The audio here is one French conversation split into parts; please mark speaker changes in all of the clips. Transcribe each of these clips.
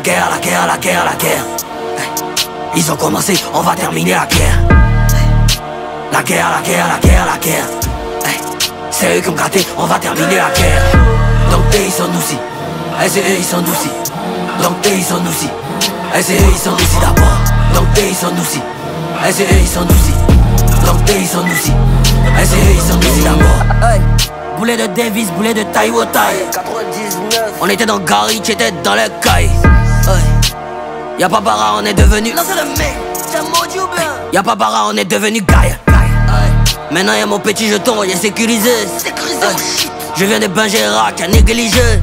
Speaker 1: La guerre, la guerre, la guerre, la guerre. Ils ont commencé, on va terminer la guerre. La guerre, la guerre, la guerre, la guerre. C'est eux qui ont gâté, on va terminer la guerre. Donc ils sont nous aussi. C'est eux, ils sont nous aussi. Donc ils sont nous aussi. C'est eux, ils sont nous aussi d'abord. Donc ils sont nous aussi. C'est eux, ils sont nous aussi. Donc ils sont nous aussi. C'est eux, ils sont nous aussi d'abord. Boulet de Davis, boulet de Taiwotai.
Speaker 2: 99.
Speaker 1: On était dans Gary, tu étais dans le caille. Y'a pas bara, on est devenu.
Speaker 2: Non, c'est le mec, c'est un maudit ou bien?
Speaker 1: Y'a pas bara, on est devenu gaille. Maintenant y'a mon petit jeton, il est sécurisé. Je viens de Bingerac, à négligé.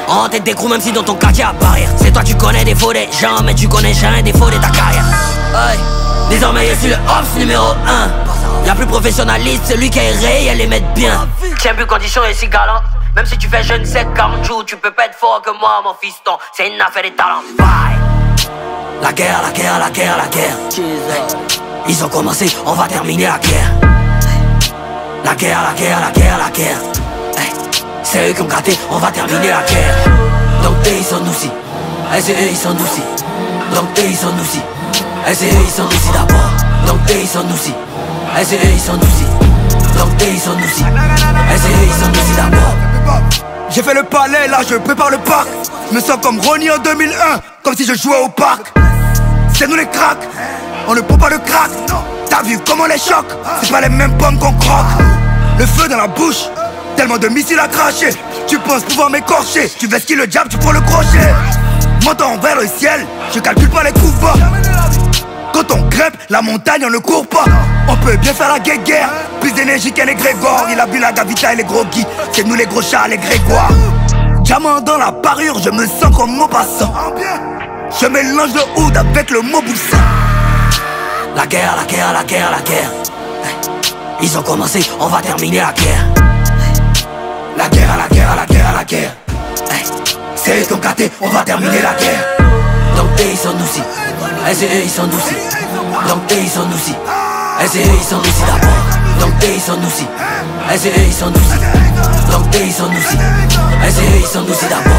Speaker 1: On t'est d'écrou même si dans ton quartier à barrière. C'est toi tu connais des faux des gens, mais tu connais jamais des faux de ta carrière. Désormais je suis le ops numéro 1. Y'a plus professionnaliste, celui qui est réel et mettre bien. Tiens plus condition et si galant. Même si tu fais je ne sais 40 jours, tu peux pas être fort que moi mon fiston. C'est une affaire de talent. Bye. La guerre, la guerre, la guerre, la guerre. Ils ont commencé, on va terminer la guerre. La guerre, la guerre, la guerre, la guerre. C'est eux qui ont gâté, on va terminer la guerre. Donc ils sont nous aussi. C'est eux, ils sont nous aussi. Donc ils sont nous aussi. C'est eux, ils sont nous aussi d'abord. Donc ils sont nous aussi. C'est eux, ils sont nous aussi. Donc ils sont nous aussi. C'est eux, ils sont nous aussi d'abord.
Speaker 3: J'ai fait le palais, là je prépare le parc. Je me sens comme Ronnie en 2001, comme si je jouais au parc. C'est nous les cracks, on ne prend pas le crack. T'as vu comment on les choque, c'est pas les mêmes pommes qu'on croque. Le feu dans la bouche, tellement de missiles à cracher. Tu penses pouvoir m'écorcher, tu veux skier le diable, tu prends le crochet. Montant vers le ciel, je calcule pas les coups bas. Quand on grimpe, la montagne on ne court pas. On peut bien faire la guerre, plus d'énergie qu'un égrégore. Il a bu la Gavita et les gros guis, c'est nous les gros chats, les grégoires. Diamant dans la parure, je me sens comme Maupassant. Je mélange le oud avec le Mauboussin.
Speaker 1: La guerre, la guerre, la guerre, la guerre. Ils ont commencé, on va terminer la guerre. La guerre, la guerre, la guerre, la guerre. C'est eux qui ont gâté, on va terminer la guerre. Donc ils sont nous aussi. C'est eux, ils sont nous aussi. Donc ils sont nous aussi. C'est eux, ils sont nous aussi d'abord. Donc ils sont nous aussi. C'est eux, ils sont nous aussi. Donc ils sont nous aussi. C'est eux, ils sont nous aussi d'abord.